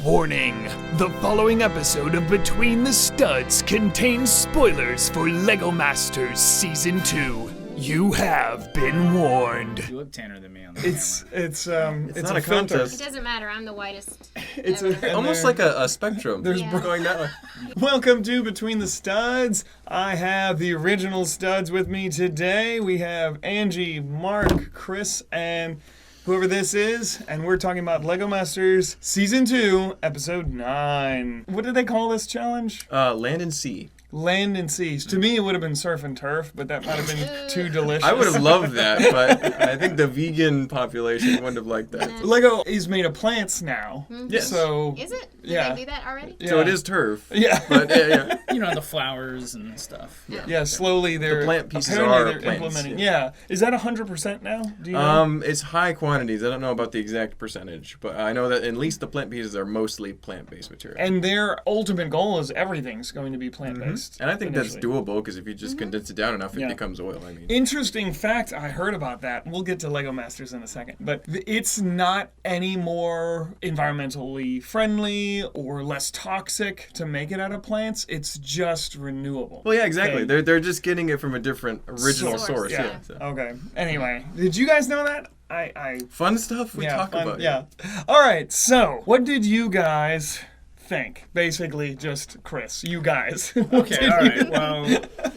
Warning! The following episode of Between the Studs contains spoilers for LEGO Masters Season 2. You have been warned. You look tanner than me on the It's not a filter. contest. It doesn't matter. I'm the whitest. It's Almost like a spectrum. There's Yeah. going that way. Welcome to Between the Studs. I have the original studs with me today. We have Angie, Mark, Chris, and whoever this is, and we're talking about LEGO Masters Season 2, Episode 9. What did they call this challenge? Land and sea. Land and Seas. To me, it would have been surf and turf, but that might have been too delicious. I would have loved that, but I think the vegan population wouldn't have liked that. LEGO is made of plants now. Yes. So, Is it? Did Yeah. they do that already? yeah. So it is turf. Yeah. But yeah. You know, the flowers and stuff. Yeah, slowly they're plant pieces apparently are they're plants, implementing. yeah. Yeah, is that 100% now? Do you know? It's high quantities. I don't know about the exact percentage, but I know that at least the plant pieces are mostly plant-based material. And their ultimate goal is everything's going to be plant-based. And I think that's initially. doable because if you just condense it down enough, it Yeah. becomes oil. I mean, Interesting fact I heard about that. We'll get to LEGO Masters in a second, but it's not any more environmentally friendly or less toxic to make it out of plants. It's just renewable. well, yeah, exactly. Okay. They're just getting it from a different original Source, source. yeah. Yeah. So. Okay. Anyway, did you guys know that? I Fun stuff we talk fun- about. Yeah. All right. So, what did you guys think? Basically, just Chris. You guys. Okay, all right. Well,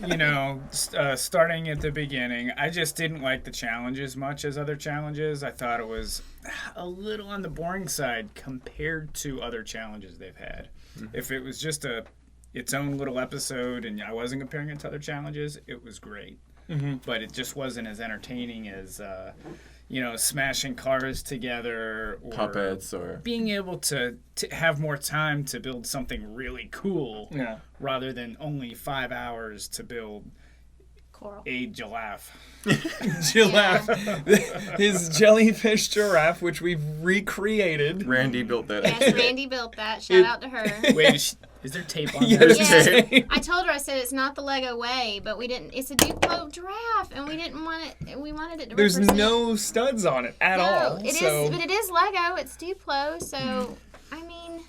you know, starting at the beginning, I just didn't like the challenge as much as other challenges. I thought it was a little on the boring side compared to other challenges they've had. If it was just its own little episode and I wasn't comparing it to other challenges, it was great. But it just wasn't as entertaining as, smashing cars together or Puppets or being able to have more time to build something really cool Yeah. rather than only 5 hours to build Coral. a giraffe. Giraffe. His jellyfish giraffe, which we've recreated. Randy built that. Yes, Randy built that. Shout out to her. Wait, is there tape on Yeah, there? there's Yes. tape. I told her, I said, it's not the Lego way, but we didn't. It's a Duplo giraffe, and we didn't want it. We wanted it to There's represent. no studs on it at all. It is, so but it is Lego. It's Duplo, so I mean,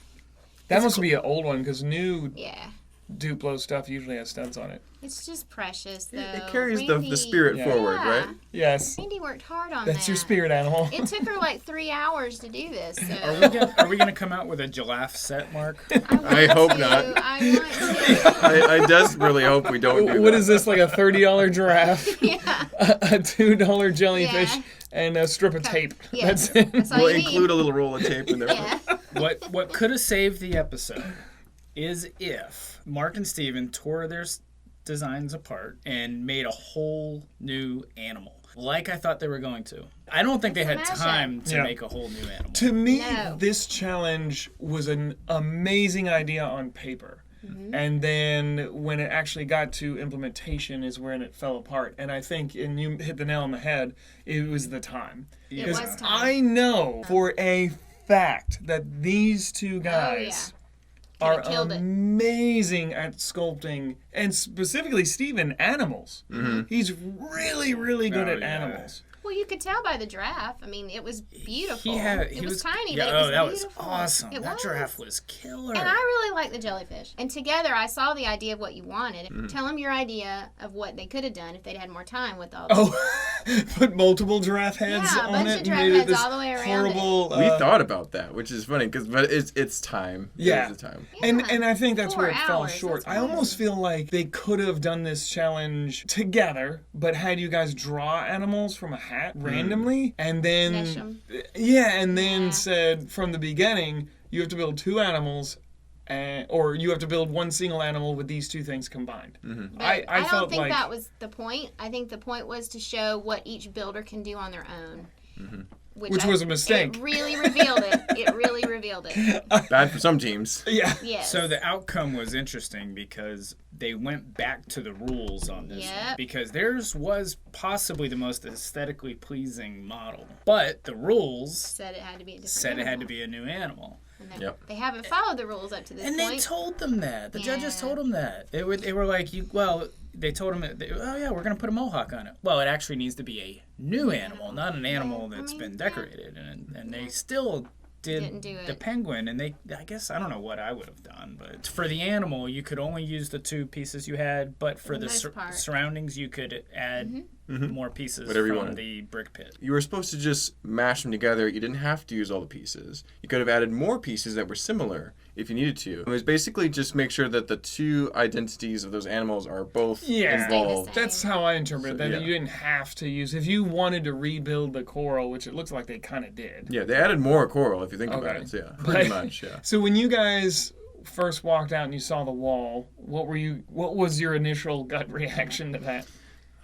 that must be an old one because new yeah. Duplo stuff usually has studs on it. It's just precious, though. It carries Randy, the spirit Yeah. forward, Yeah. right? Yes. Randy worked hard on That's that. your spirit animal. It took her like 3 hours to do this. So. Are we gonna come out with a giraffe set, Mark? I hope not. I want to. I desperately hope we don't do What that. Uh, is this, like a $30 giraffe, Yeah. a $2 jellyfish, Yeah. and a strip of tape? Yeah. That's it. That's all We'll you include a need. little roll of tape in there. Yeah. What could have saved the episode is if Mark and Steven tore their designs apart and made a whole new animal, like I thought they were going to. I don't think they had Smash it. time to Yeah. make a whole new animal. To me, No. this challenge was an amazing idea on paper. Mm-hmm. And then when it actually got to implementation is when it fell apart. And I think, and you hit the nail on the head, it was the time. It Because was time. I know for a fact that these two guys are Could've killed it. amazing at sculpting, and specifically Steven, animals. He's really, really good Oh, at yeah. animals. Well, you could tell by the giraffe. I mean, it was beautiful. He it was tiny, yeah, but it was that beautiful. was awesome. It That was. giraffe was killer. And I really like the jellyfish. And together, I saw the idea of what you wanted. Mm-hmm. Tell them your idea of what they could have done if they'd had more time with all. The Oh, put multiple giraffe heads Yeah, a on bunch it of and giraffe made it heads this all the way around it. horrible. We thought about that, which is funny, but it's time. Yeah. It is the time. And I think that's where it 4 fell hours, short. that's I almost feel like they could have done this challenge together, but had you guys draw animals from a hat randomly, and then Mesh 'em. and then Yeah. said from the beginning you have to build two animals. Or you have to build one single animal with these two things combined. But I I don't felt think like that was the point. I think the point was to show what each builder can do on their own. Which was a mistake. It really revealed it. It really revealed it. Bad for some teams. yeah. Yes. So the outcome was interesting because they went back to the rules on this Yep. one, because theirs was possibly the most aesthetically pleasing model, but the rules said it had to be a different said it had to animal. be a new animal. And they, Yep. they haven't followed the rules up to this And point. they told them that. The judges Yeah. told them that. They were like, they told them, oh yeah, we're going to put a mohawk on it. Well, it actually needs to be a new animal, not an animal that's been decorated. And they still did do the it. penguin, and I guess I don't know what I would have done, but for the animal, you could only use the 2 pieces you had, but for the most part. surroundings, you could add more pieces Whatever you from wanted. the brick pit. You were supposed to just mash them together. You didn't have to use all the pieces. You could have added more pieces that were similar if you needed to. It was basically just make sure that the 2 identities of those animals are both Yeah. involved. That's how I interpret that. yeah. You didn't have to use. If you wanted to rebuild the coral, which it looks like they kind of did. Yeah, they added more coral if you think about Okay. it. So, yeah, pretty much. Yeah. So when you guys first walked out and you saw the wall, what was your initial gut reaction to that?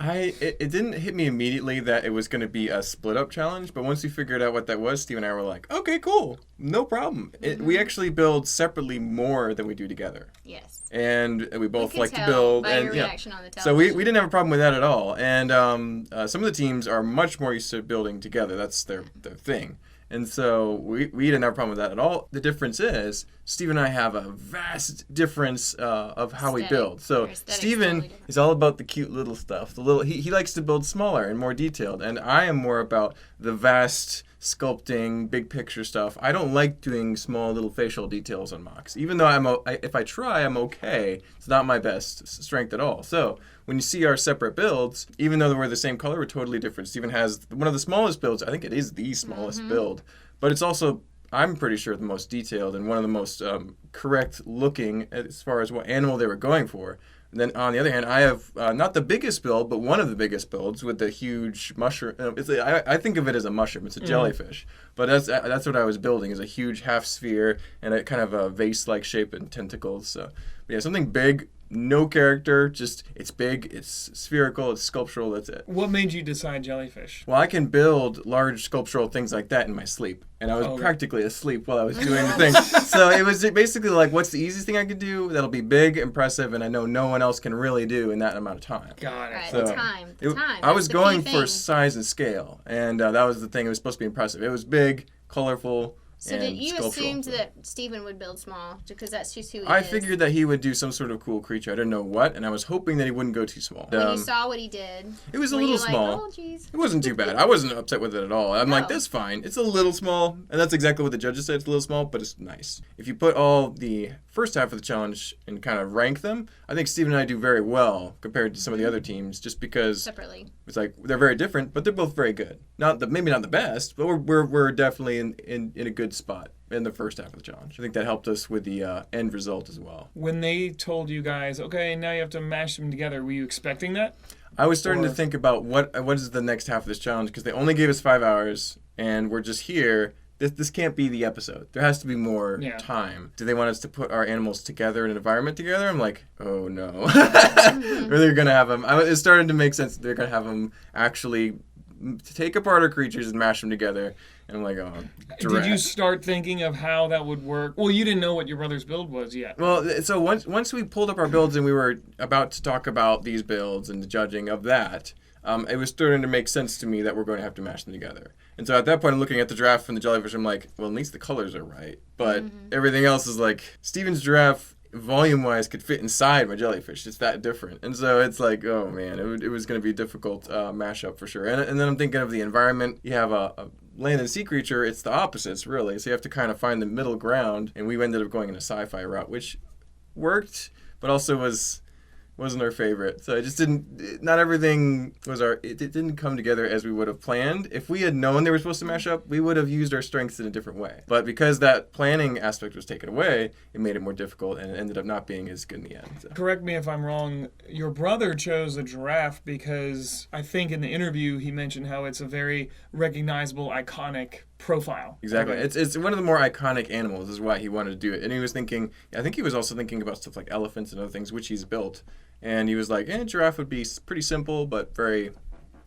It didn't hit me immediately that it was going to be a split up challenge, but once we figured out what that was, Steve and I were like, okay, cool, no problem. We actually build separately more than we do together. Yes. And we both can like to tell build. by and your yeah. reaction on the So we television. didn't have a problem with that at all. And some of the teams are much more used to building together. That's their thing. And so we didn't have a problem with that at all. The difference is Steve and I have a vast difference of how we Aesthetic. build. So Our aesthetic's Steven totally different. is all about the cute little stuff. He likes to build smaller and more detailed, and I am more about the vast sculpting, big picture stuff. I don't like doing small little facial details on mocks. Even though if I try, I'm okay. It's not my best strength at all. So when you see our separate builds, even though we're the same color, we're totally different. Steven has one of the smallest builds. I think it is the smallest build, but it's also, I'm pretty sure, the most detailed and one of the most correct looking as far as what animal they were going for. And then on the other hand, I have not the biggest build, but one of the biggest builds with the huge mushroom. I think of it as a mushroom. It's a jellyfish, but that's what I was building, is a huge half sphere and a kind of a vase-like shape and tentacles. So, but yeah, something big, no character, just it's big, it's spherical, it's sculptural. That's it. What made you decide jellyfish? Well, I can build large sculptural things like that in my sleep. And I was practically asleep while I was doing the thing. So it was basically like, what's the easiest thing I could do that'll be big, impressive, and I know no one else can really do in that amount of time. Got it. Right, So, the time. I was That's the going key for thing. size and scale. And that was the thing. It was supposed to be impressive. It was big, colorful, So and did you sculptural. assumed that Stephen would build small because that's just who he I is? figured that he would do some sort of cool creature. I didn't know what, and I was hoping that he wouldn't go too small. When you saw what he did, it was a were little you small. Like, oh, geez. It wasn't too bad. I wasn't upset with it at all. I'm like, No. that's fine. It's a little small, and that's exactly what the judges said. It's a little small, but it's nice. If you put all the first half of the challenge and kind of rank them, I think Steve and I do very well compared to some of the other teams, just because Separately. it's like they're very different, but they're both very good. Maybe not the best, but we're definitely in a good spot in the first half of the challenge. I think that helped us with the end result as well. When they told you guys, okay, now you have to mash them together, were you expecting that? I was starting to Or- think about what is the next half of this challenge, because they only gave us 5 hours and we're just here. This can't be the episode. There has to be more time. Do they want us to put our animals together in an environment together? I'm like, oh no. Or they're going to have them. It started to make sense that they're going to have them actually take apart our creatures and mash them together. And I'm like, oh, Did you start thinking of how that would work? Well, you didn't know what your brother's build was yet. Well, so once we pulled up our builds and we were about to talk about these builds and the judging of that, it was starting to make sense to me that we're going to have to mash them together. And so at that point, I'm looking at the giraffe and the jellyfish. I'm like, well, at least the colors are right. But everything else is like, Steven's giraffe, volume-wise, could fit inside my jellyfish. It's that different. And so it's like, oh, man, it was going to be a difficult mashup for sure. And then I'm thinking of the environment. You have a land and sea creature. It's the opposites, really. So you have to kind of find the middle ground. And we ended up going in a sci-fi route, which worked, but also wasn't our favorite. So it just didn't, not everything was it didn't come together as we would have planned. If we had known they were supposed to mash up, we would have used our strengths in a different way. But because that planning aspect was taken away, it made it more difficult and it ended up not being as good in the end. So. Correct me if I'm wrong, your brother chose a giraffe because I think in the interview he mentioned how it's a very recognizable, iconic profile. Exactly. It's one of the more iconic animals is why he wanted to do it. And he was thinking, I think he was also thinking about stuff like elephants and other things, which he's built. And he was like, giraffe would be pretty simple, but very,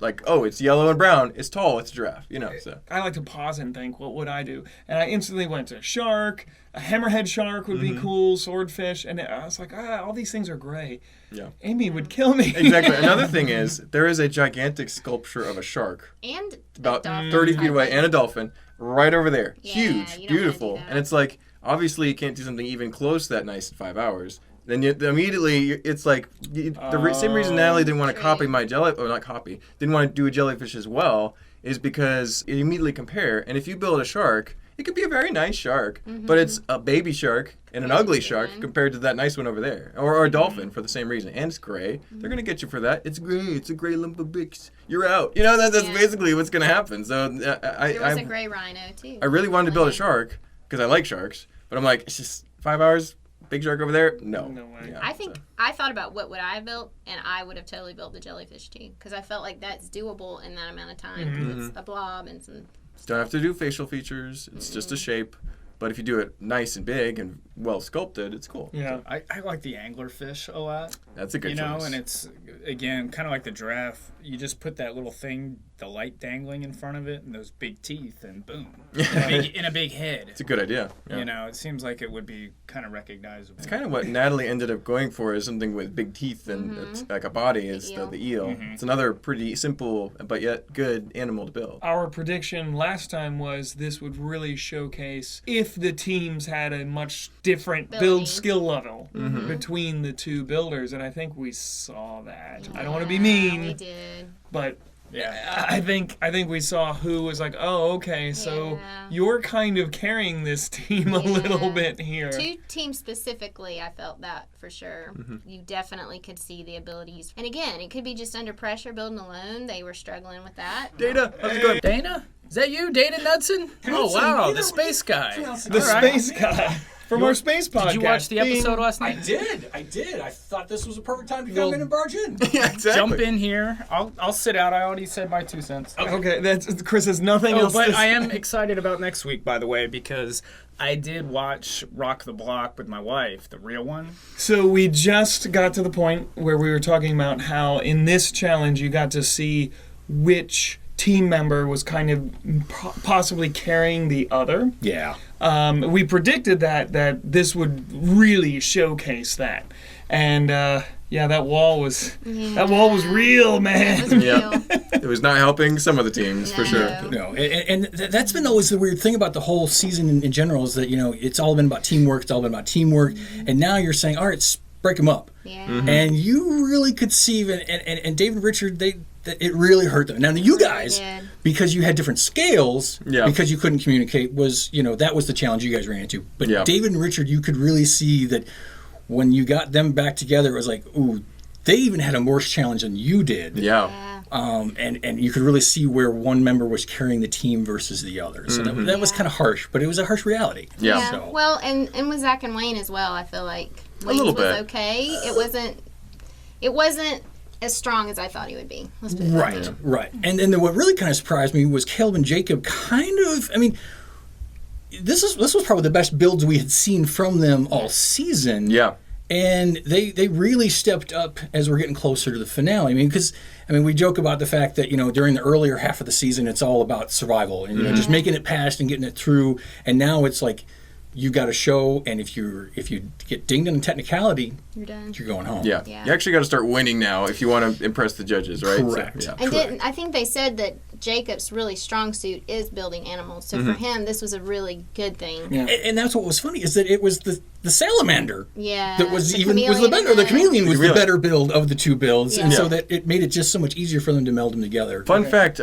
like, oh, it's yellow and brown. It's tall. It's a giraffe, so. I like to pause and think, what would I do? And I instantly went to shark, a hammerhead shark would be cool, swordfish, and I was like, all these things are gray. Yeah. Amy would kill me. Exactly. Another thing is, there is a gigantic sculpture of a shark And about a dolphin, 30 feet I away think. and a dolphin right over there. Yeah, Huge, you don't wanna beautiful. do that. And it's like, obviously you can't do something even close to that nice in 5 hours. Then immediately it's like same reason Natalie didn't want to copy my didn't want to do a jellyfish as well, is because you immediately compare. And if you build a shark, it could be a very nice shark, but it's a baby shark and an ugly shark compared to that nice one over there. Or a dolphin for the same reason. And it's gray. They're going to get you for that. It's gray. It's a gray lump of bricks. You're out. You know, that's basically what's going to happen. So There was a gray rhino, too. I really wanted to build a shark because I like sharks. But I'm like, it's just 5 hours, big shark over there? No. No way. Yeah, I thought about what would I have built, and I would have totally built the jellyfish, too. Because I felt like that's doable in that amount of time. Because it's a blob and some... Don't have to do facial features. It's just a shape. But if you do it nice and big and well sculpted, it's cool. Yeah. I like the anglerfish a lot. That's a good choice. And it's, again, kind of like the giraffe. You just put that little thing, the light dangling in front of it, and those big teeth, and boom. In a big head. It's a good idea. Yeah. You know, it seems like it would be kind of recognizable. It's kind of what Natalie ended up going for, is something with big teeth and it's like a body is the eel. It's another pretty simple but yet good animal to build. Our prediction last time was this would really showcase if the teams had a much different build skill level between the two builders, and I think we saw that. I don't want to be mean, we did. but I think we saw who was like, oh, okay, so you're kind of carrying this team a little bit here. Two teams specifically, I felt that for sure. You definitely could see the abilities. And again, it could be just under pressure, building alone. They were struggling with that. Data, how's it going? Dana? Is that you, Dana Knudsen? Oh, wow, the space guy. The space guy from our space podcast. Did you watch the episode last night? I did. I thought this was a perfect time to come in and barge in. Yeah, exactly. Jump in here. I'll sit out. I already said my 2 cents. Okay, that's Chris has nothing else But to I say. am excited about next week, by the way, because I did watch Rock the Block with my wife, the real one. So we just got to the point where we were talking about how in this challenge you got to see which team member was kind of possibly carrying the other. Yeah. We predicted that this would really showcase that, and that wall was real, man. Yeah, it was not helping some of the teams for sure. No, and that's been always the weird thing about the whole season in general is that, you know, it's all been about teamwork. It's all been about teamwork. And now you're saying, all right, break them up. Yeah. And you really could see, and David and Richard, it really hurt them. Now, you guys, because you had different scales, because you couldn't communicate, that was the challenge you guys ran into. But David and Richard, you could really see that when you got them back together, it was like, ooh, they even had a worse challenge than you did. Yeah. And you could really see where one member was carrying the team versus the other. So that was kind of harsh, but it was a harsh reality. Yeah. So. Well, and with Zach and Wayne as well, I feel like Wayne little was bit. okay. It wasn't as strong as I thought he would be. Let's put it that way. Right. And then what really kind of surprised me was Caleb and Jacob this was probably the best builds we had seen from them all season. Yeah. And they really stepped up as we're getting closer to the finale. Because we joke about the fact that, during the earlier half of the season, it's all about survival and, just making it past and getting it through. And now it's like, you got to show, and if you get dinged on a technicality, You're done. you're going home. Yeah. You actually got to start winning now if you want to impress the judges, right? Correct. So, And I think they said that Jacob's really strong suit is building animals. So for him, this was a really good thing. Yeah. And that's what was funny, is that it was the salamander Yeah. that was the the chameleon better. The chameleon was the Really? better build of the two builds, and Yeah. so that it made it just so much easier for them to meld them together. Fun fact,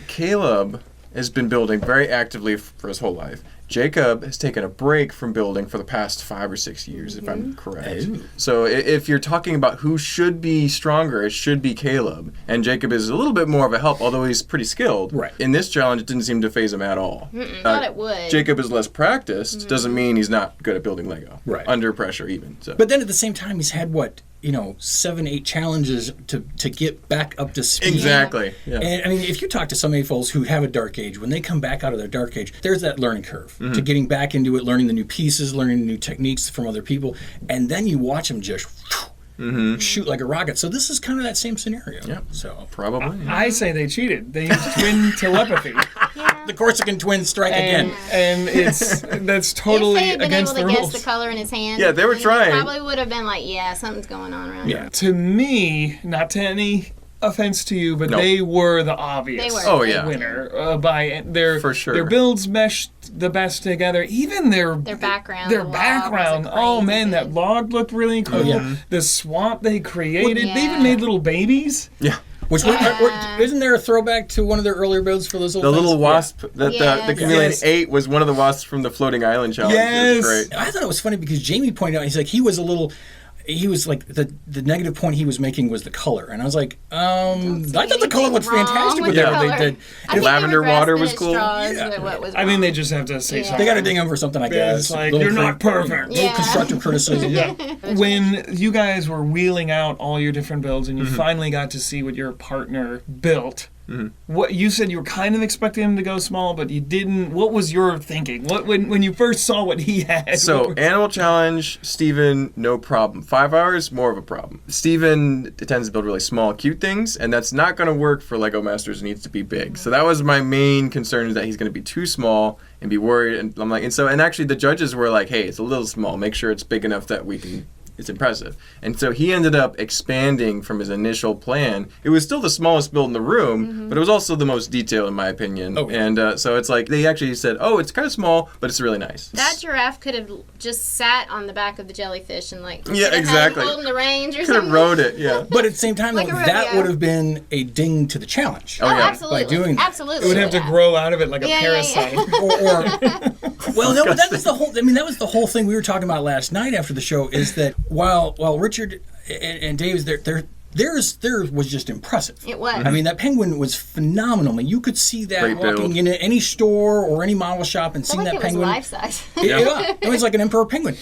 Caleb has been building very actively for his whole life. Jacob has taken a break from building for the past 5 or 6 years, if I'm correct. Ooh. So if you're talking about who should be stronger, it should be Caleb. And Jacob is a little bit more of a help, although he's pretty skilled. Right. In this challenge, it didn't seem to phase him at all. Thought it would. Jacob is less practiced, doesn't mean he's not good at building Lego. Right. Under pressure, even. So. But then at the same time, he's had 7, 8 challenges to get back up to speed. Exactly. Yeah. And if you talk to some AFOs who have a dark age, when they come back out of their dark age, there's that learning curve to getting back into it, learning the new pieces, learning the new techniques from other people, and then you watch them just shoot like a rocket. So this is kind of that same scenario. Yeah. So Probably. I say they cheated. They used twin telepathy, the Corsican twins strike again. and that's totally if they had been against able the to rules. guess the color in his hand, Yeah, they were then trying. Probably would have been like, yeah, something's going on around here. To me, not to any offense to you, but No. they were the obvious They were. Oh, yeah. winner by their For sure. Their builds meshed the best together. Even their background. Their the log background. was Oh crazy man, that good. log looked really cool. yeah. The swamp they created. Well, They even yeah. made little babies. Yeah. Which isn't there a throwback to one of their earlier builds for those little The things? little wasp that the chameleon ate was one of the wasps from the floating island challenge. Yes. It was great. I thought it was funny because Jamie pointed out, he's like, he was like the negative point he was making was the color, and I was like, I thought the color looked fantastic with the what they color. did. I Lavender water was cool. I think they just have to say something. They got to ding him for something, I guess. It's like, you're not perfect. Little constructive criticism. When you guys were wheeling out all your different builds and you finally got to see what your partner built, what you said you were kind of expecting him to go small, but you didn't. What was your thinking? When you first saw what he had? So animal challenge, Steven, no problem. 5 hours, more of a problem. Steven tends to build really small, cute things, and that's not going to work for Lego Masters. It needs to be big. So that was my main concern, is that he's going to be too small and be worried. And I'm like, and actually the judges were like, hey, it's a little small. Make sure it's big enough that we can. It's impressive. And so he ended up expanding from his initial plan. It was still the smallest build in the room, but it was also the most detailed, in my opinion. Oh, yeah. And so it's like, they actually said, oh, it's kind of small, but it's really nice. That giraffe could have just sat on the back of the jellyfish and Yeah, exactly. holding the reins or Could something. have rode it, yeah. But at the same time, Like though, a that rodeo. would have been a ding to the challenge. Oh, yeah. absolutely. By doing that. Absolutely. it would have to grow out of it like a parasite. Well, no, but that was the whole. I mean, that was the whole thing we were talking about last night after the show. Is that while Richard and Dave's theirs was just impressive. It was. I mean, that penguin was phenomenal. I mean, you could see that Great walking build. in any store or any model shop and seeing like that it penguin. was life size. It was like an emperor penguin.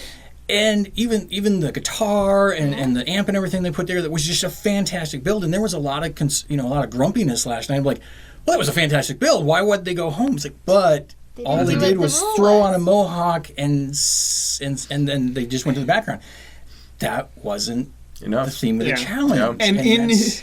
And even the guitar and the amp and everything they put there, that was just a fantastic build. And there was a lot of a lot of grumpiness last night. I'm like, well, that was a fantastic build. Why would they go home? It's like, but all they did was throw on a mohawk and then they just went to the background. That wasn't Enough. the theme of the challenge.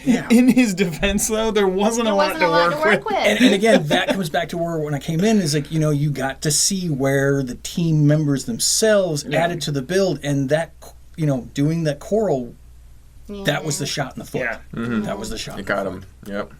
Yeah. And in his defense, though, there wasn't a lot to work with. And again, that comes back to where when I came in is like, you got to see where the team members themselves added to the build, and that, doing that coral, that was the shot in the foot. Yeah. That was the shot. It got him. Yep.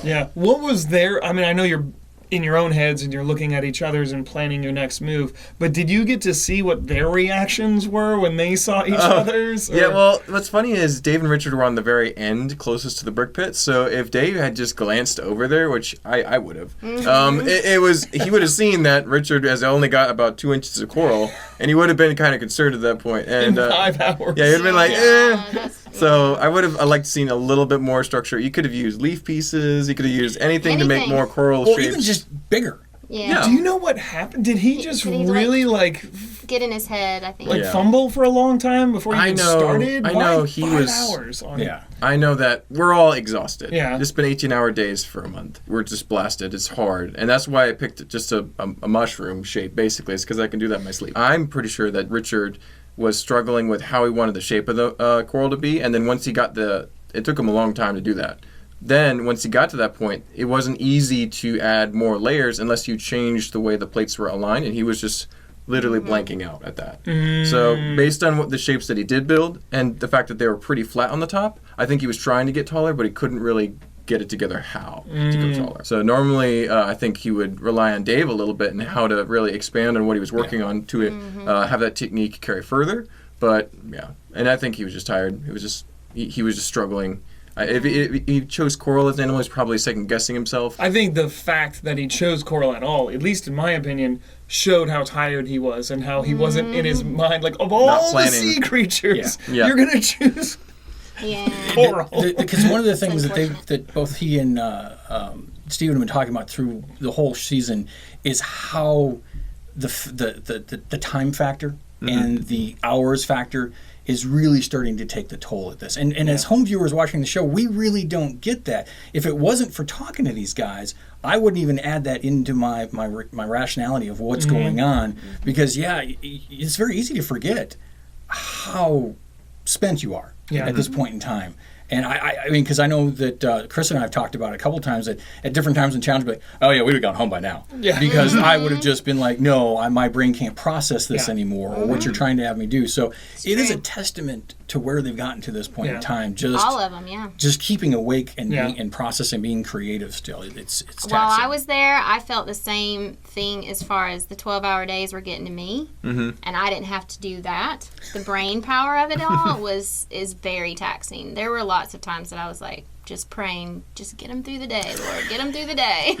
Yeah. What was there? I mean, I know you're in your own heads and you're looking at each other's and planning your next move, but did you get to see what their reactions were when they saw each other's? Yeah, well, what's funny is Dave and Richard were on the very end, closest to the brick pit. So if Dave had just glanced over there, which I would have, he would have seen that Richard has only got about 2 inches of coral, and he would have been kind of concerned at that point. And in 5 hours. yeah, he'd have been like, that's- So I would have liked to seen a little bit more structure. You could have used leaf pieces. You could have used anything to make Anything. more coral Or shapes. even just bigger. Yeah. Do you know what happened? Did he just Did he, really get in his head, I think. Yeah. fumble for a long time before he I even know- started? I Why know he 5 was- hours on Yeah. I know that we're all exhausted. Yeah. It's been 18-hour days for a month. We're just blasted. It's hard. And that's why I picked just a mushroom shape, basically. It's because I can do that in my sleep. I'm pretty sure that Richard was struggling with how he wanted the shape of the coral to be. And then once he got it took him a long time to do that. Then, once he got to that point, it wasn't easy to add more layers unless you changed the way the plates were aligned, and he was just literally blanking out at that. So, based on what the shapes that he did build, and the fact that they were pretty flat on the top, I think he was trying to get taller, but he couldn't really get it together how to go taller. So normally, I think he would rely on Dave a little bit and how to really expand on what he was working on to have that technique carry further. But, yeah, and I think he was just tired. It was just he was just struggling. If he chose coral as an animal, he's probably second-guessing himself. I think the fact that he chose coral at all, at least in my opinion, showed how tired he was and how he wasn't in his mind, like, of all the sea creatures, you're going to choose coral. Because one of the things that both he and Steven have been talking about through the whole season is how the time factor and the hours factor is really starting to take the toll at this. And as home viewers watching the show, we really don't get that. If it wasn't for talking to these guys, I wouldn't even add that into my rationality of what's going on. Because, it's very easy to forget how spent you are at this point in time. And I mean, because I know that Chris and I have talked about it a couple times that at different times in challenge, like, oh yeah, we'd have gone home by now. Yeah. Because I would have just been like, no, my brain can't process this anymore, or what you're trying to have me do. So it is a testament to where they've gotten to this point in time. Just all of them, just keeping awake and and processing, being creative still. It's taxing. While I was there, I felt the same thing as far as the 12-hour days were getting to me, and I didn't have to do that. The brain power of it all is very taxing. There were lots of times that I was like, just praying, just get them through the day, Lord, get them through the day,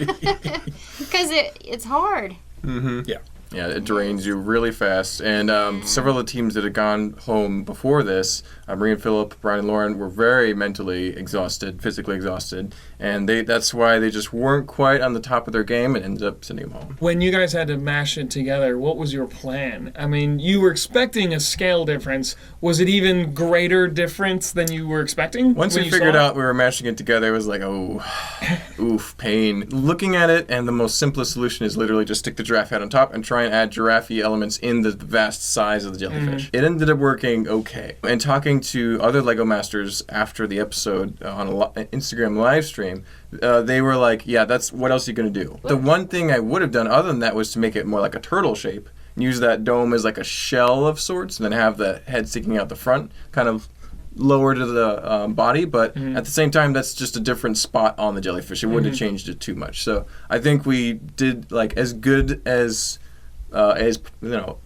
because it's hard. Yeah. Yeah, it drains you really fast. And several of the teams that had gone home before this, Marie and Philip, Brian and Lauren, were very mentally exhausted, physically exhausted. And that's why they just weren't quite on the top of their game and ended up sending them home. When you guys had to mash it together, what was your plan? I mean, you were expecting a scale difference. Was it even greater difference than you were expecting? Once we figured out we were mashing it together, it was like, oh, oof, pain. Looking at it, and the most simplest solution is literally just stick the giraffe head on top and try and add giraffe elements in the vast size of the jellyfish. It ended up working okay. And talking to other Lego masters after the episode on an Instagram live stream, they were like, yeah, that's what else are you going to do? The one thing I would have done other than that was to make it more like a turtle shape. Use that dome as like a shell of sorts, and then have the head sticking out the front, kind of lower to the body, but at the same time, that's just a different spot on the jellyfish. It wouldn't have changed it too much. So I think we did like as good as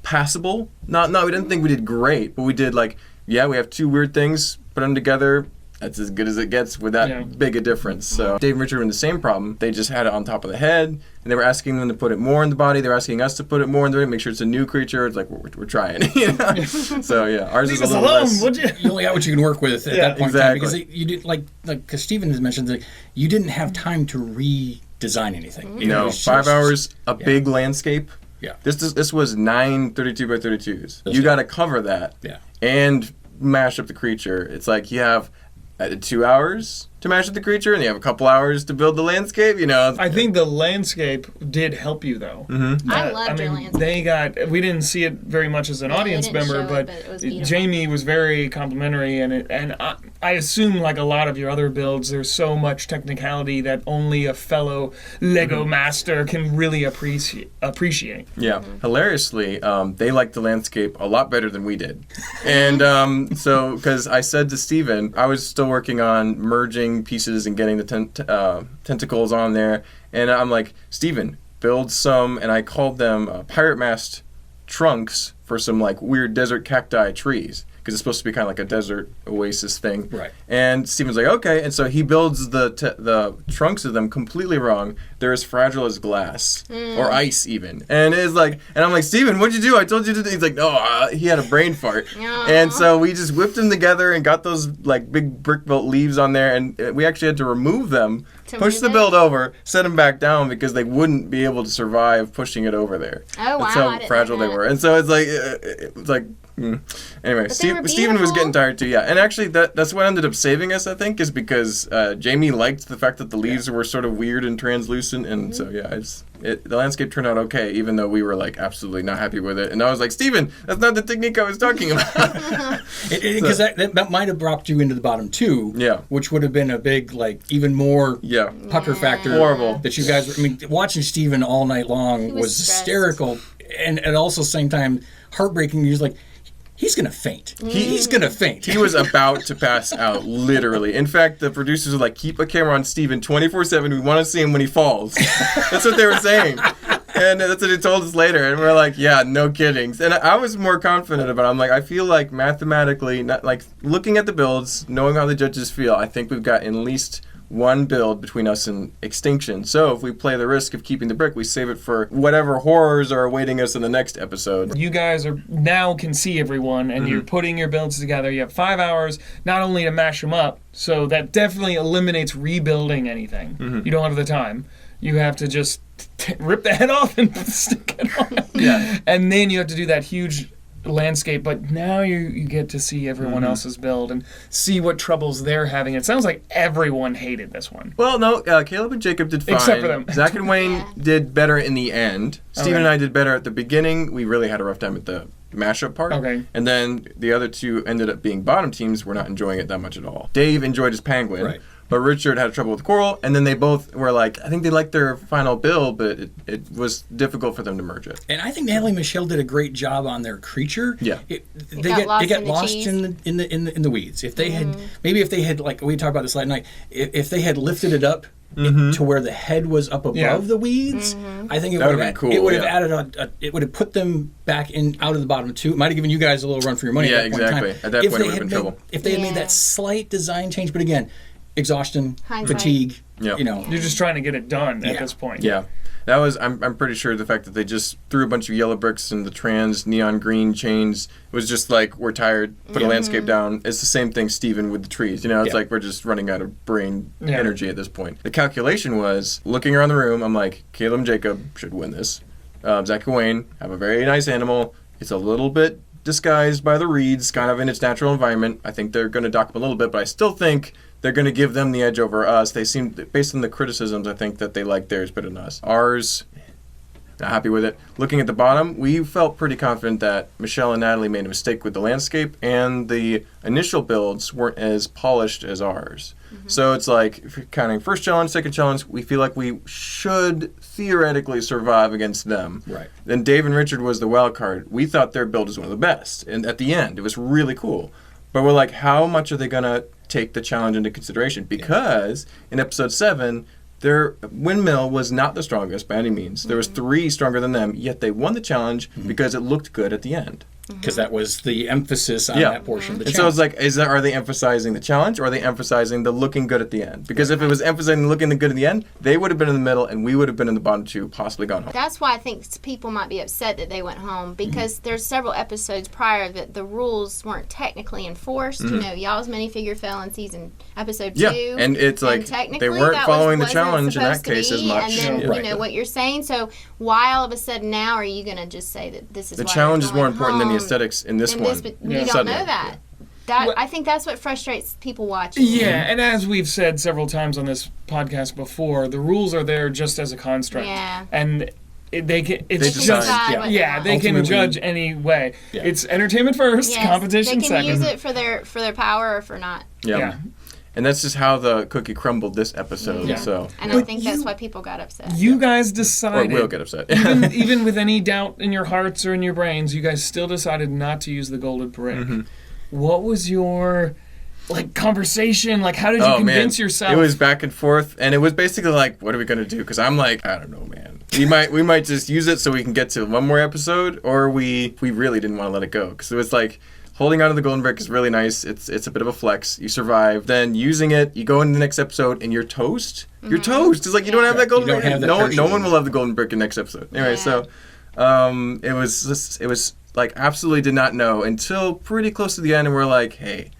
passable. We didn't think we did great, but we did like, yeah, we have two weird things, put them together. That's as good as it gets with that big a difference. So Dave and Richard were in the same problem. They just had it on top of the head, and they were asking them to put it more in the body. They were asking us to put it more in the body, make sure it's a new creature. It's like, we're trying. You know? So yeah, ours is a little less. You only got what you can work with at that point exactly. in time. Because you did, like because Stephen has mentioned, that you didn't have time to redesign anything. You know, 5 hours, a big landscape. Yeah. This was 9 32 by 32s. You got to cover that. Yeah. And mash up the creature. It's like you have 2 hours to mash up the creature, and you have a couple hours to build the landscape. You know. I think the landscape did help you though. I loved your landscape. We didn't see it very much as an audience member, but it was Jamie was very complimentary, and I assume like a lot of your other builds, there's so much technicality that only a fellow Lego master can really appreciate. Yeah, hilariously, they liked the landscape a lot better than we did, and so because I said to Steven, I was still working on merging pieces and getting the tentacles on there, and I'm like, Steven, build some, and I called them pirate mast trunks for some like weird desert cacti trees, because it's supposed to be kind of like a desert oasis thing. Right. And Steven's like, okay. And so he builds the trunks of them completely wrong. They're as fragile as glass or ice even. And it's like, and I'm like, Steven, what'd you do? I told you to do. He's like, oh, he had a brain fart. And so we just whipped them together and got those like big brick built leaves on there. And we actually had to remove them, push the build over, set them back down because they wouldn't be able to survive pushing it over there. Oh, wow. That's how fragile they were. And so it's like, Anyway, Steven was getting tired too, yeah. And actually, that's what ended up saving us, I think, is because Jamie liked the fact that the leaves were sort of weird and translucent, and so yeah, the landscape turned out okay, even though we were like absolutely not happy with it. And I was like, Steven, that's not the technique I was talking about. Because that might have dropped you into the bottom two, which would have been a big, like, even more pucker factor. Horrible. That you guys, watching Steven all night long was hysterical, and at also the same time heartbreaking. He was like, he's going to faint. He's going to faint. He was about to pass out, literally. In fact, the producers were like, keep a camera on Steven 24/7. We want to see him when he falls. That's what they were saying. And that's what he told us later. And we're like, yeah, no kidding. And I was more confident about it. I'm like, I feel like mathematically, not like looking at the builds, knowing how the judges feel, I think we've got at least one build between us and extinction. So if we play the risk of keeping the brick, we save it for whatever horrors are awaiting us in the next episode. You guys now can see everyone, and you're putting your builds together. You have 5 hours, not only to mash them up, so that definitely eliminates rebuilding anything. You don't have the time. You have to just rip the head off and stick it on. Yeah. And then you have to do that huge landscape, but now you get to see everyone else's build and see what troubles they're having. It sounds like everyone hated this one. Well, no, Caleb and Jacob did fine. Except for them. Zach and Wayne did better in the end. Steven and I did better at the beginning. We really had a rough time at the mashup part. Okay. And then the other two ended up being bottom teams. We're not enjoying it that much at all. Dave enjoyed his penguin. Right. But Richard had trouble with Coral, and then they both were like, I think they liked their final build, but it was difficult for them to merge it. And I think Natalie and Michelle did a great job on their creature. Yeah. They got lost in the weeds. If they had like we talked about this last night, if they had lifted it up to where the head was up above the weeds, I think it would have been cool. It would have added it would have put them back out of the bottom two. It might have given you guys a little run for your money. Yeah, at that exactly. Point in time. At that point, it would have been trouble. If they had made that slight design change, but again, exhaustion, Hindsight. fatigue. Yep. You know, You're just trying to get it done at this point. Yeah. That was, I'm pretty sure the fact that they just threw a bunch of yellow bricks and the trans neon green chains was just like, we're tired, put a landscape down. It's the same thing, Steven, with the trees. You know, it's like we're just running out of brain energy at this point. The calculation was, looking around the room, I'm like, Caleb and Jacob should win this. Zach and Wayne have a very nice animal. It's a little bit disguised by the reeds, kind of in its natural environment. I think they're going to dock them a little bit, but I still think they're going to give them the edge over us. They seem, based on the criticisms, I think that they like theirs better than us. Ours, not happy with it. Looking at the bottom, we felt pretty confident that Michelle and Natalie made a mistake with the landscape, and the initial builds weren't as polished as ours. So it's like, if you're counting first challenge, second challenge, we feel like we should theoretically survive against them. Right. Then Dave and Richard was the wild card. We thought their build was one of the best, and at the end, it was really cool. But we're like, how much are they going to take the challenge into consideration? Because in episode 7, their windmill was not the strongest by any means. There was 3 stronger than them, yet they won the challenge because it looked good at the end. because that was the emphasis on that portion of the and challenge. so it's like, are they emphasizing the challenge, or are they emphasizing the looking good at the end? Because if it was emphasizing looking good at the end, they would have been in the middle, and we would have been in the bottom 2, possibly gone home. That's why I think people might be upset that they went home, because there's several episodes prior that the rules weren't technically enforced. You know, y'all's minifigure fell in episode 2. Yeah, and it's like they weren't following the challenge in that case as much. And then, you know, what you're saying. So why all of a sudden now are you going to just say that this is the why challenge we're is more going important than the home aesthetics in this in one. But you don't Suddenly. know that. I think that's what frustrates people watching. Yeah, and as we've said several times on this podcast before, the rules are there just as a construct. Yeah. And they can. It's They just decide. they can Ultimately, judge any way. Yeah. It's entertainment first, Yes, competition they can second. use it for their power or for not. Yeah. And that's just how the cookie crumbled this episode. Yeah. So And I think that's why people got upset. You guys or decided. will get upset. even with any doubt in your hearts or in your brains, you guys still decided not to use the golden brick. What was your conversation? How did you convince yourself? It was back and forth, and it was basically like, what are we gonna do? Because I'm like, I don't know, man. We might just use it so we can get to one more episode, or we really didn't want to let it go, because it was like, holding onto the golden brick is really nice. It's a bit of a flex. You survive. Then using it, you go into the next episode and you're toast. You're toast. It's like you don't have that golden You don't brick. have that No parachute. one will have the golden brick in the next episode. Anyway, so it was like absolutely did not know until pretty close to the end, and we're like, hey,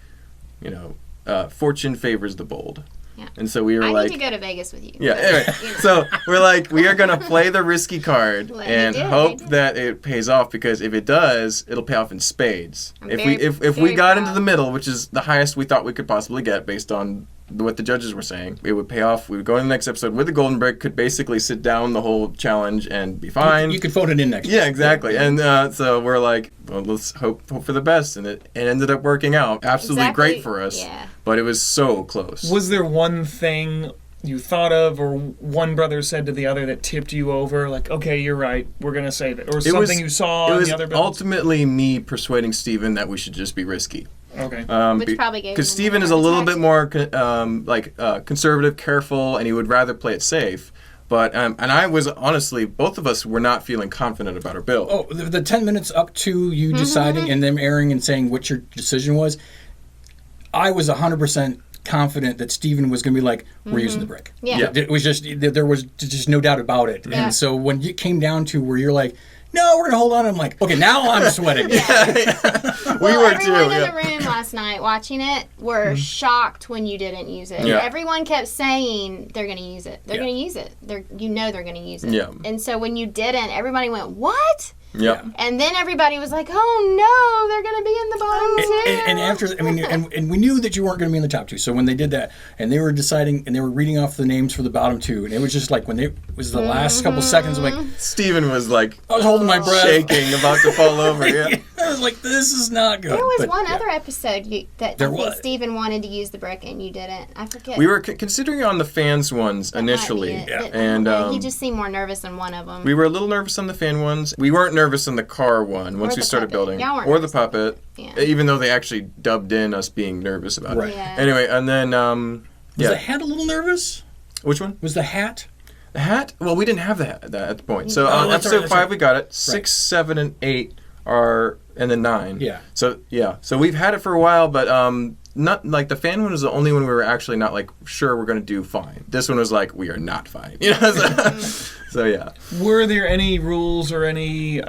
fortune favors the bold. Yeah. And so we were I like, need to go to Vegas with you. yeah, anyway. So we're like, we are going to play the risky card Well, and they did. hope that it pays off, because if it does, it'll pay off in spades. I'm If we very got proud. into the middle, which is the highest we thought we could possibly get based on what the judges were saying, it would pay off. We would go in the next episode with the golden brick, could basically sit down the whole challenge and be fine. You could vote it in next. Yeah, exactly. And so we're like, well, let's hope for the best. And it ended up working out. Absolutely Exactly. great for us. Yeah. But it was so close. Was there one thing you thought of, or one brother said to the other, that tipped you over? Like, okay, you're right, we're gonna save it, or something you saw It in was the other builds? ultimately me persuading Steven that we should just be risky. Okay. Which probably gave because him Steven more is a little protection. bit more conservative, careful, and he would rather play it safe. But and I was honestly, both of us were not feeling confident about our build. Oh, the 10 minutes up to you deciding and them airing and saying what your decision was, I was 100% confident that Steven was going to be like, we're using the brick. Yeah. It was just, there was just no doubt about it. Yeah. And so when it came down to where you're like, no, we're going to hold on, I'm like, okay, now I'm sweating. We were too. Everyone in Yeah. the room last night watching it were shocked when you didn't use it. Yeah. Everyone kept saying they're going to use it. They're going to use it. They're going to use it. Yeah. And so when you didn't, everybody went, what? Yeah. And then everybody was like, oh no, they're going to be in the bottom two. And after, I mean, and we knew that you weren't going to be in the top 2. So when they did that, and they were deciding, and they were reading off the names for the bottom 2, and it was just like when it was the last couple seconds, I'm like, Steven was like I was holding my breath, shaking, about to fall over. Yeah. I was like, this is not good. There was But, one yeah. other episode that There I think was. Steven wanted to use the brick and you didn't. I forget. We were considering on the fans ones That might be initially, it. and he just seemed more nervous on one of them. we were a little nervous on the fan ones. We weren't nervous on the car one once Or we the started puppet. building, Y'all weren't or the nervous. puppet. Yeah. Even though they actually dubbed in us being nervous about Right. it. Yeah. Anyway, and then Was yeah, the hat a little nervous? which one? Was the hat? The hat? Well, we didn't have that at the point. So Oh, on that's episode right, that's 5 right. we got it. 6, 7, and 8 are, and then 9. Yeah. So yeah, so we've had it for a while, but not like the fan one was the only one we were actually not like sure we're gonna do fine. This one was like we are not fine. You know, so yeah. Were there any rules or any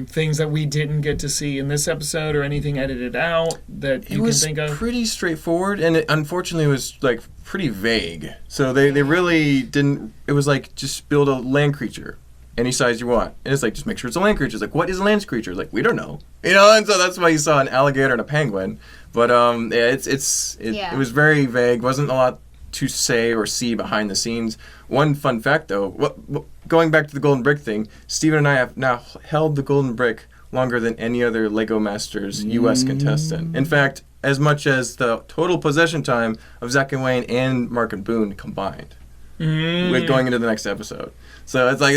things that we didn't get to see in this episode, or anything edited out that you can think of? It was pretty straightforward, and it unfortunately was like pretty vague. So they really didn't. It was like just build a land creature. Any size you want. And it's like, just make sure it's a land creature. It's like, what is a land creature? It's like, we don't know. You know, and so that's why you saw an alligator and a penguin. But yeah, it was very vague. Wasn't a lot to say or see behind the scenes. One fun fact, though, going back to the Golden Brick thing, Steven and I have now held the Golden Brick longer than any other LEGO Masters U.S. contestant. In fact, as much as the total possession time of Zach and Wayne and Mark and Boone combined. With going into the next episode. So it's like...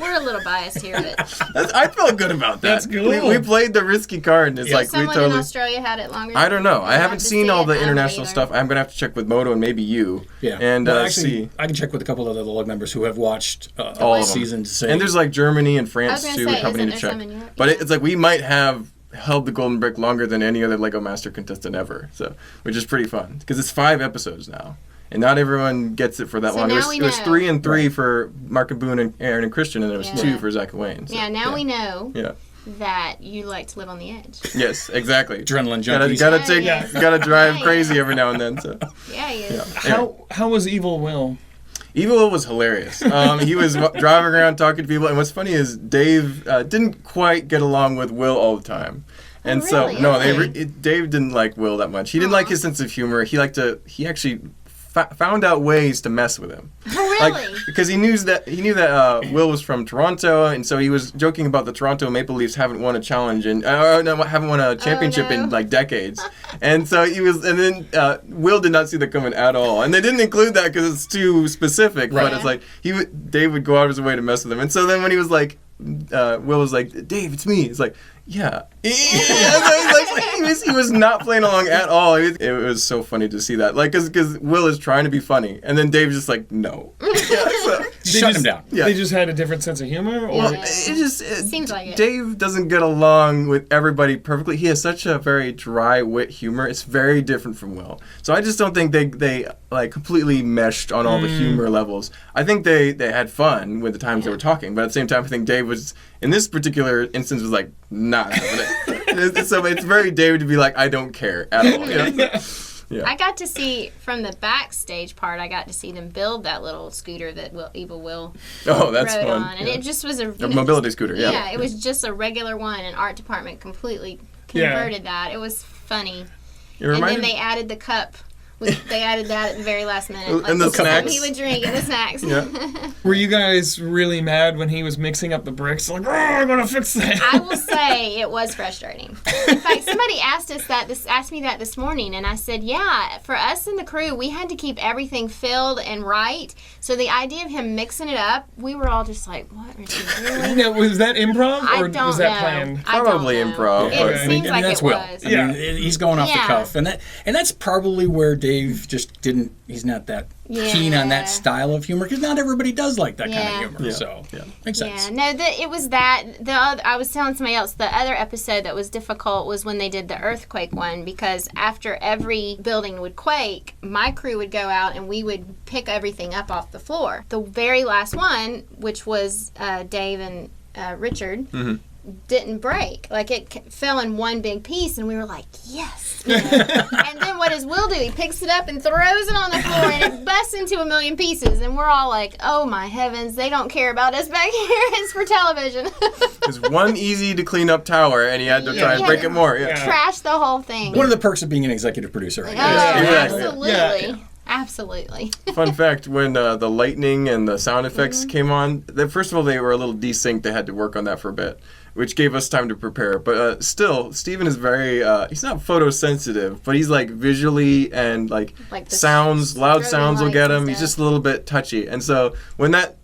We're a little biased here, but... I felt good about that. That's cool. We played the risky card, and it's like we someone totally... in Australia had it longer. I don't know. I haven't seen all the international either. stuff. I'm going to have to check with Moto and maybe you. Yeah. And well, see. I can check with a couple of the log members who have watched all of season to say. And there's like Germany and I France was too. gonna say, Company to isn't there check. some in Europe? But Yeah. it's like we might have held the Golden Brick longer than any other LEGO Master contestant ever. So, which is pretty fun because it's 5 episodes now. And not everyone gets it for that So long. now It was know. 3 and 3 for Mark and Boone and Aaron and Christian, and there was 2 for Zach and Wayne. So, Yeah, now we know Yeah. that you like to live on the edge. Yes, exactly. Adrenaline junkies. Gotta drive crazy every now and then. So. Yeah, he is. How was Evil Will? Evil Will was hilarious. He was driving around talking to people, and what's funny is Dave didn't quite get along with Will all the time. And really? so, no, Okay. Dave didn't like Will that much. He didn't like his sense of humor. He actually found out ways to mess with him. Oh, really? Because he knew that Will was from Toronto, and so he was joking about the Toronto Maple Leafs haven't won a challenge and haven't won a championship in like decades. And so then Will did not see that coming at all, and they didn't include that because it's too specific. Right. But it's like Dave would go out of his way to mess with him, and so then when he was like, Will was like, Dave, it's me. It's like, yeah. He was not playing along at all. It was so funny to see that. Like, because Will is trying to be funny, and then Dave's just like, no. Shut him down. Yeah. They just had a different sense of humor? Or? Well, it seems like it. Dave doesn't get along with everybody perfectly. He has such a very dry wit humor. It's very different from Will. So I just don't think they like completely meshed on all the humor levels. I think they had fun with the times they were talking, but at the same time I think Dave was, in this particular instance, was like not having it. So it's very Dave to be like, I don't care at all. You know? Yeah. I got to see, from the backstage part, I got to see them build that little scooter that Evil Will that's rode fun. on. And it just was a mobility scooter, yeah. Yeah, it was just a regular one, and art department completely converted that. It was funny. And then they added the cup. They added that at the very last minute. And the snacks. He would drink, and the snacks. Yeah. Were you guys really mad when he was mixing up the bricks? Like, I'm gonna fix that. I will say it was frustrating. In fact, somebody asked me that this morning, and I said, yeah, for us in the crew, we had to keep everything filled and right. So the idea of him mixing it up, we were all just like, what is he doing? Now, was that improv or was that know. planned? Probably improv. It seems like that's it Will. was. I mean, he's going off the Yeah. cuff, and that's probably where Dave just didn't. He's not that keen on that style of humor because not everybody does like that kind of humor. Yeah. So makes sense. Yeah, no, it was that. I was telling somebody else, the other episode that was difficult was when they did the earthquake one, because after every building would quake, my crew would go out and we would pick everything up off the floor. The very last one, which was Dave and Richard, didn't break. Like, it fell in one big piece, and we were like, yes. You know? And then what does Will do? He picks it up and throws it on the floor, and it busts into a million pieces, and we're all like, oh my heavens, they don't care about us back here. It's for television. There's one easy to clean up tower, and he had to try and break it more. Yeah. Trash the whole thing. One of the perks of being an executive producer. Right? Absolutely. Yeah. Absolutely. Fun fact, when the lightning and the sound effects came on, first of all, they were a little desynced. They had to work on that for a bit, which gave us time to prepare. But still, Steven is very, he's not photosensitive, but he's like visually and like the sounds, loud sounds will get him. He's stuff. just a little bit touchy. And so when that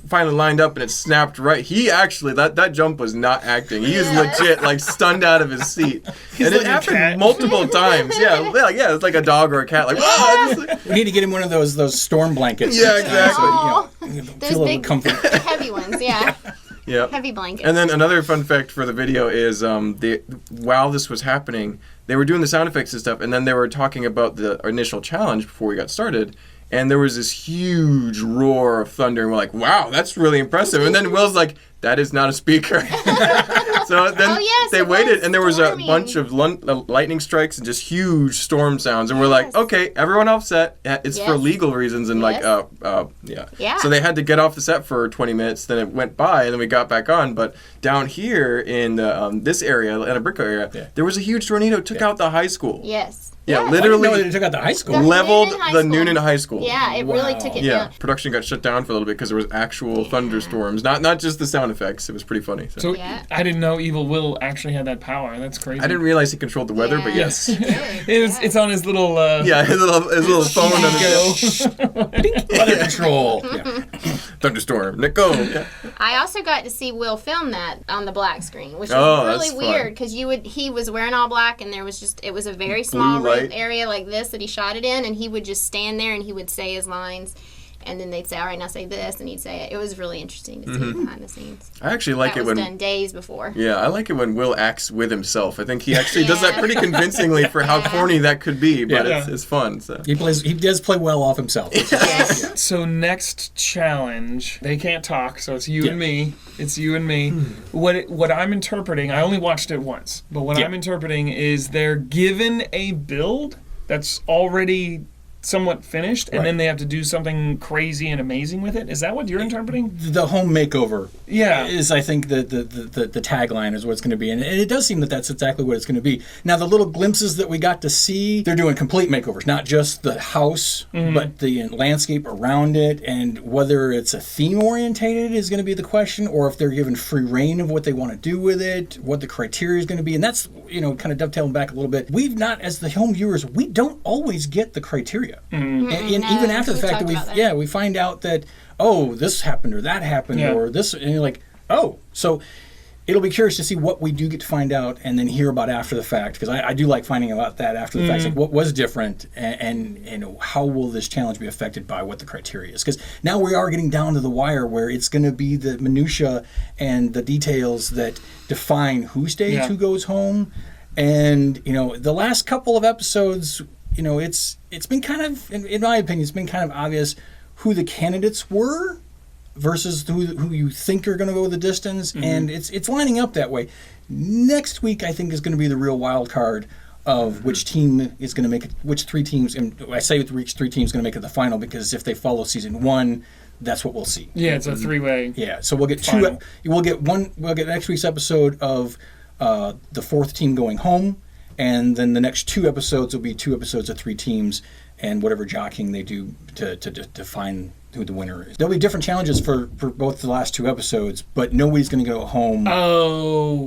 finally lined up and it snapped right, he actually, that jump was not acting. He was legit like stunned out of his seat. And it happened multiple times. Yeah, it's like a dog or a cat. Like, whoa! We need to get him one of those storm blankets. Yeah, exactly. Oh, Feel those a little big, comfort. heavy ones, yeah. Yeah. Heavy blankets. And then another fun fact for the video is while this was happening, they were doing the sound effects and stuff, and then they were talking about the initial challenge before we got started. And there was this huge roar of thunder, and we're like, wow, that's really impressive. And then Will's like, that is not a speaker. So then they waited, and there was a bunch of lightning strikes and just huge storm sounds. And we're like, okay, everyone off set. It's for legal reasons. And yeah. So they had to get off the set for 20 minutes. Then it went by, and then we got back on. But down here in this area, in a Brico area, there was a huge tornado, took out the high school. Yes. Yeah, literally. They took out the high school. Leveled the Noonan High School. Yeah, it really took it down. Production got shut down for a little bit because there was actual thunderstorms, not just the sound effects. It was pretty funny. So I didn't know Evil Will actually had that power. That's crazy. I didn't realize he controlled the weather, but yes. It's on his little his little phone on his weather control. Thunderstorm. Go. Yeah. I also got to see Will film that on the black screen, which was really weird because he was wearing all black, and there was it was a very small area like this that he shot it in, and he would just stand there and he would say his lines, and then they'd say, all right, now say this, and he'd say it. It was really interesting to see behind the scenes. I actually like it when done days before. Yeah, I like it when Will acts with himself. I think he actually does that pretty convincingly for how corny that could be, but it's fun. So he does play well off himself. So next challenge, they can't talk, so it's you and me. It's you and me. What I'm interpreting, I only watched it once, but what I'm interpreting is they're given a build that's already somewhat finished, and then they have to do something crazy and amazing with it. Is that what you're interpreting? The home makeover is, I think, the tagline is what it's going to be. And it does seem that that's exactly what it's going to be. Now, the little glimpses that we got to see, they're doing complete makeovers, not just the house, but the landscape around it, and whether it's a theme-orientated is going to be the question, or if they're given free reign of what they want to do with it, what the criteria is going to be. And that's, kind of dovetailing back a little bit. We've not, as the home viewers, we don't always get the criteria. And even after the fact that we find out that, this happened or that happened or this, and you're like, so it'll be curious to see what we do get to find out and then hear about after the fact, because I do like finding about that after the fact, like what was different and how will this challenge be affected by what the criteria is, because now we are getting down to the wire where it's going to be the minutia and the details that define who stays, who goes home, and the last couple of episodes, it's been kind of, in my opinion, it's been kind of obvious who the candidates were versus who you think are going to go the distance, and it's lining up that way. Next week, I think, is going to be the real wild card of which team is going to make it, which three teams, and I say which three teams going to make it the final, because if they follow season one, that's what we'll see. Yeah, it's a three-way. Yeah, so we'll get final. We'll get next week's episode of the fourth team going home. And then the next two episodes will be two episodes of three teams and whatever jockeying they do to define who the winner is. There'll be different challenges for both the last two episodes, but nobody's going to go home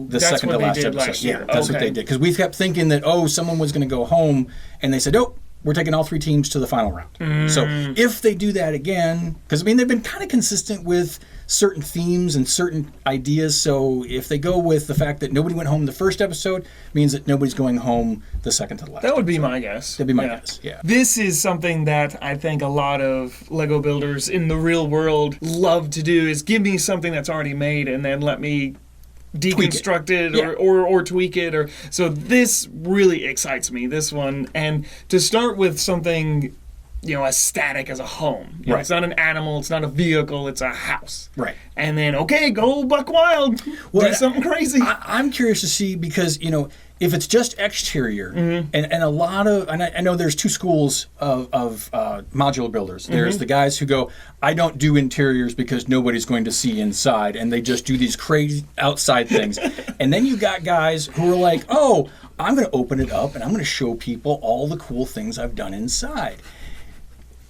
the second to last episode. Yeah, that's what they did. Because we kept thinking that, someone was going to go home, and they said, we're taking all three teams to the final round. So if they do that again, because they've been kind of consistent with certain themes and certain ideas, so if they go with the fact that nobody went home the first episode, means that nobody's going home the second to the last That would episode. be my guess. That'd be my guess, yeah. This is something that I think a lot of Lego builders in the real world love to do, is give me something that's already made and then let me deconstruct it or tweak it. So this really excites me, this one. And to start with something as static as a home. It's not an animal, it's not a vehicle, it's a house. Right. And then, go buck wild. Do something crazy. I'm curious to see, because, if it's just exterior, and a lot of, and I know there's two schools of modular builders. There's the guys who go, I don't do interiors because nobody's going to see inside, and they just do these crazy outside things. And then you got guys who are like, I'm going to open it up and I'm going to show people all the cool things I've done inside.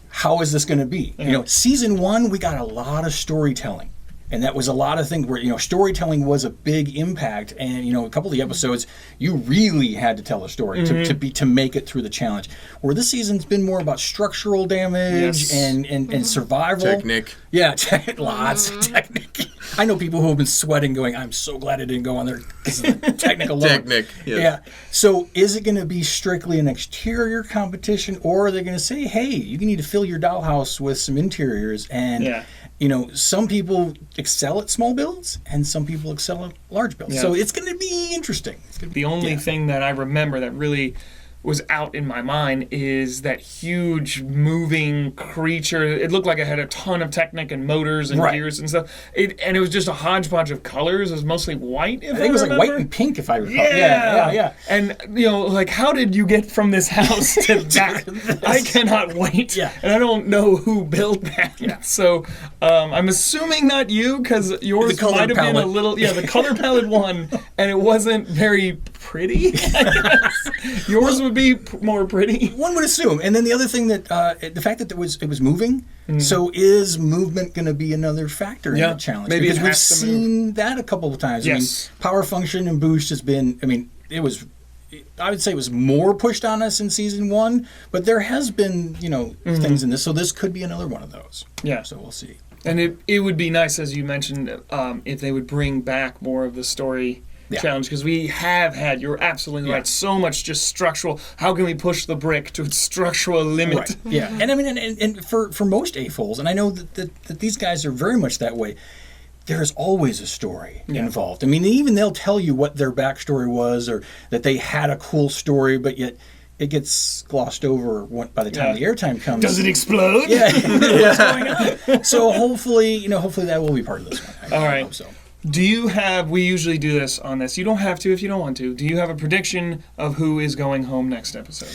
How is this going to be? Season one, we got a lot of storytelling. And that was a lot of things where, storytelling was a big impact. And, a couple of the episodes, you really had to tell a story to make it through the challenge. Where this season's been more about structural damage and survival. Technique. Yeah, lots of technique. I know people who have been sweating going, I'm so glad I didn't go on there because of the technique alone. Technique, yes. Yeah. So is it going to be strictly an exterior competition, or are they going to say, hey, you need to fill your dollhouse with some interiors, and some people excel at small builds and some people excel at large builds. Yeah. So it's going to be interesting. The only thing that I remember that really was out in my mind is that huge moving creature. It looked like it had a ton of Technic and motors and gears and stuff. And it was just a hodgepodge of colors. It was mostly white, if I think it was remember. like white and pink, if I recall. Yeah. And, how did you get from this house to that? I cannot wait. Yeah. And I don't know who built that. Yeah. So I'm assuming not you, because yours might have been a little, the color palette one, and it wasn't very pretty, I guess. Yours would be more pretty. One would assume. And then the other thing that the fact that it was moving. So is movement going to be another factor in the challenge? Maybe because we've seen that a couple of times. Yes. I mean, power function and boost has been. I would say it was more pushed on us in season 1, but there has been things in this. So this could be another one of those. Yeah. So we'll see. And it would be nice, as you mentioned, if they would bring back more of the story challenge, because we have had, you're absolutely right, so much just structural. How can we push the brick to its structural limit? Right. Yeah. And I mean, and for most AFOLs, and I know that these guys are very much that way, there is always a story involved. I mean, even they'll tell you what their backstory was, or that they had a cool story, but yet it gets glossed over by the time the airtime comes. Does it explode? Yeah. What's going on? So hopefully that will be part of this one. All right. I hope so. Do you have, we usually do this on this, you don't have to if you don't want to, do you have a prediction of who is going home next episode?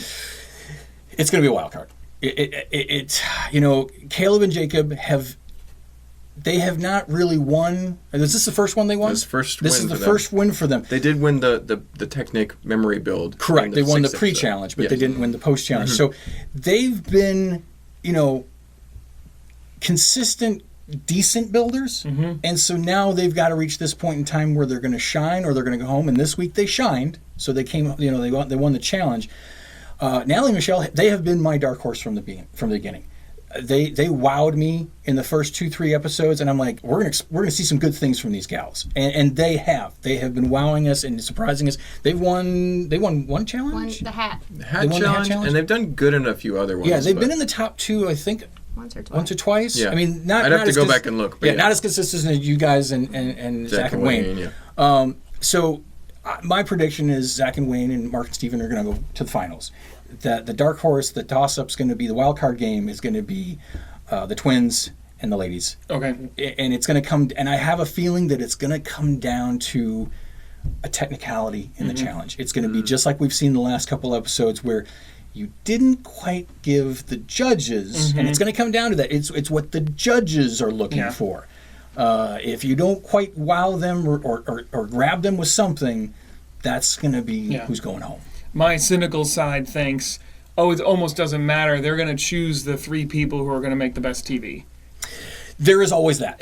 It's going to be a wild card. Caleb and Jacob have not really won. Is this the first one they won? This is the first win for them. They did win the Technic memory build. Correct. They won the pre-challenge, but they didn't win the post-challenge. So they've been, consistent, decent builders. And so now they've got to reach this point in time where they're going to shine or they're going to go home. And this week they shined. So they came, they won the challenge. Natalie and Michelle, they have been my dark horse from the beginning. They wowed me in the first 2-3 episodes, and I'm like, we're gonna see some good things from these gals, and they have been wowing us and surprising us. They won one challenge, the hat challenge, and they've done good in a few other ones. Yeah, they've been in the top 2, I think, once or twice. Yeah. I mean, I'd have to go back and look. But not as consistent as you guys and Zach and Wayne. Yeah. So my prediction is Zach and Wayne and Mark and Steven are going to go to the finals. The dark horse, the toss-up's going to be, the wild card game is going to be the twins and the ladies. Okay. And it's going to come, and I have a feeling that it's going to come down to a technicality in the challenge. It's going to be just like we've seen the last couple episodes where you didn't quite give the judges, and it's going to come down to that. It's what the judges are looking for. If you don't quite wow them or grab them with something, that's going to be who's going home. My cynical side thinks, it almost doesn't matter. They're going to choose the 3 people who are going to make the best TV. There is always that.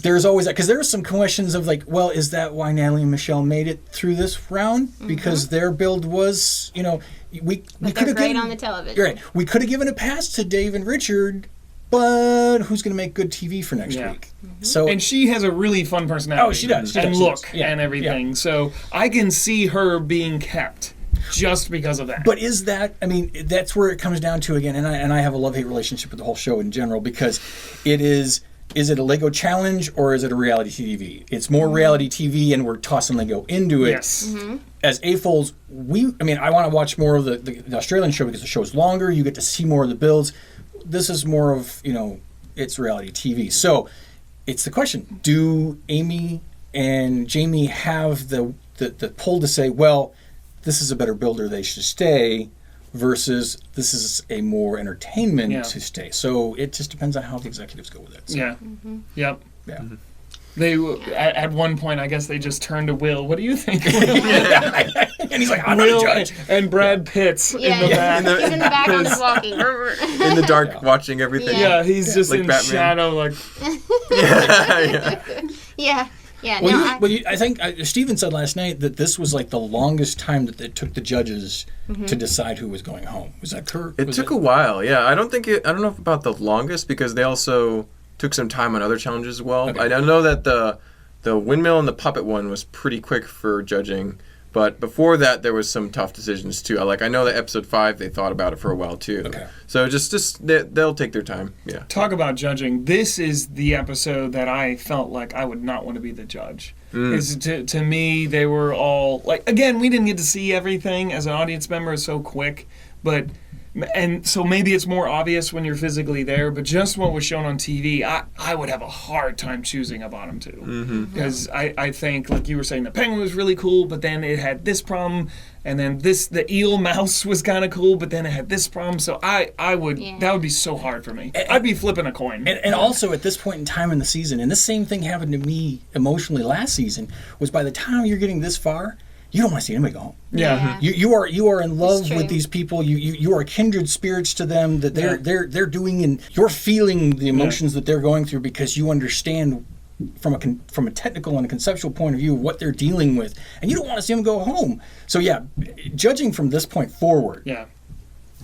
There's always that. Because there are some questions of like, well, is that why Natalie and Michelle made it through this round? Because their build was, we could have great on the television. Right. We could have given a pass to Dave and Richard, but who's going to make good TV for next week? So, and she has a really fun personality. Oh, she does. And everything. Yeah. So I can see her being kept. Just because of that. But is that, that's where it comes down to again, and I have a love-hate relationship with the whole show in general, because it is it a Lego challenge or is it a reality TV? It's more reality TV, and we're tossing Lego into it. Yes. As AFOLs, I want to watch more of the Australian show because the show's longer, you get to see more of the builds. This is more of, it's reality TV. So it's the question, do Amy and Jamie have the pull to say, well, this is a better builder, they should stay, versus this is a more entertainment to stay. So it just depends on how the executives go with it. So. Yeah. Yep. Yeah. They at one point, I guess they just turned to Will. What do you think? And he's like, I'm Will not a judge. and Brad Pitt's in the back. He's in the back on the walking. In the dark, watching everything. Yeah, he's just like in Batman. shadow, like. Yeah. Yeah, I think Steven said last night that this was like the longest time that it took the judges to decide who was going home. Was that correct? It took a while. Yeah, I don't know about the longest because they also took some time on other challenges as well. Okay. I know that the windmill and the puppet one was pretty quick for judging, But before that, there was some tough decisions too. I know that episode 5, they thought about it for a while too. Okay. So just they'll take their time. Yeah. Talk about judging. This is the episode that I felt like I would not want to be the judge. To me, they were all like, again, we didn't get to see everything as an audience member so quick, and so maybe it's more obvious when you're physically there, but just what was shown on TV, I would have a hard time choosing a bottom two. Because I think, like you were saying, the penguin was really cool, but then it had this problem, and then the eel mouse was kind of cool, but then it had this problem. So that would be so hard for me. I'd be flipping a coin. And also at this point in time in the season, and the same thing happened to me emotionally last season, was by the time you're getting this far, you don't want to see anybody go home. Yeah. You are in love with these people. You are kindred spirits to them, that they're doing, and you're feeling the emotions that they're going through, because you understand from a technical and a conceptual point of view what they're dealing with, and you don't want to see them go home. So yeah, judging from this point forward. Yeah.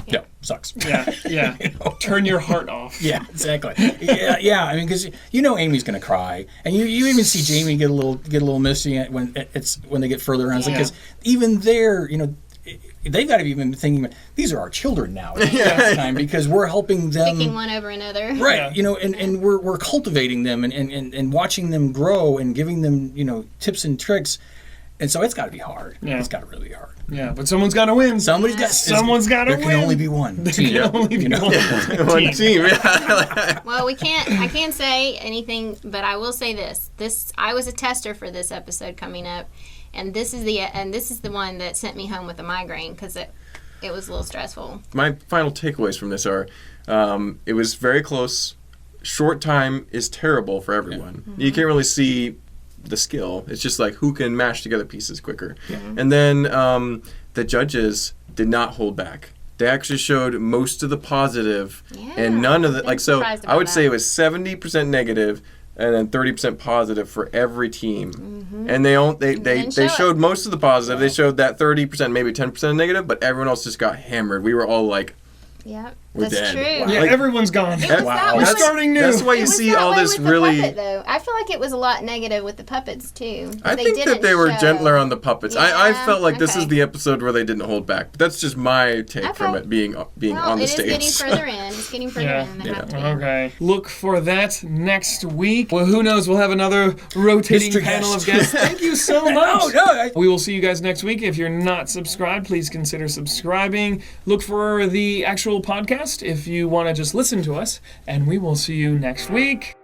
Yeah, sucks. Yeah. Turn your heart off. Yeah, exactly. Yeah. I mean, because Amy's gonna cry, and you even see Jamie get a little misty when they get further on. Because even there, they've got to be even thinking, these are our children now at this time, because we're helping them. Picking one over another. Right. And we're cultivating them and watching them grow and giving them tips and tricks, and so it's got to be hard. Yeah. It's got to really be hard. Yeah, but someone's got to win. Someone's got to win. There can only be one. There can only be one. One team. Yeah. Well, I can't say anything, but I will say this. I was a tester for this episode coming up, and this is the one that sent me home with a migraine, because it was a little stressful. My final takeaways from this are, it was very close. Short time is terrible for everyone. Yeah. You can't really see the skill. It's just like who can mash together pieces quicker. Yeah. And then the judges did not hold back. They actually showed most of the positive and none of the so I would say it was 70% negative and then 30% positive for every team. And they showed most of the positive. They showed that 30%, maybe 10% negative, but everyone else just got hammered. We were all like, yeah, we're that's dead. true. Yeah, everyone's gone. We're starting new. That's why you see all this really. Puppet, though. I feel like it was a lot negative with the puppets too. I think that they were gentler on the puppets. Yeah, I felt like this is the episode where they didn't hold back. But that's just my take from it being on the stage. It's getting further in. It's getting further in than they have to be. Okay. Look for that next week. Well, who knows? We'll have another rotating panel of guests. Thank you so much. We will see you guys next week. If you're not subscribed, please consider subscribing. Look for the actual podcast if you want to just listen to us, and we will see you next week.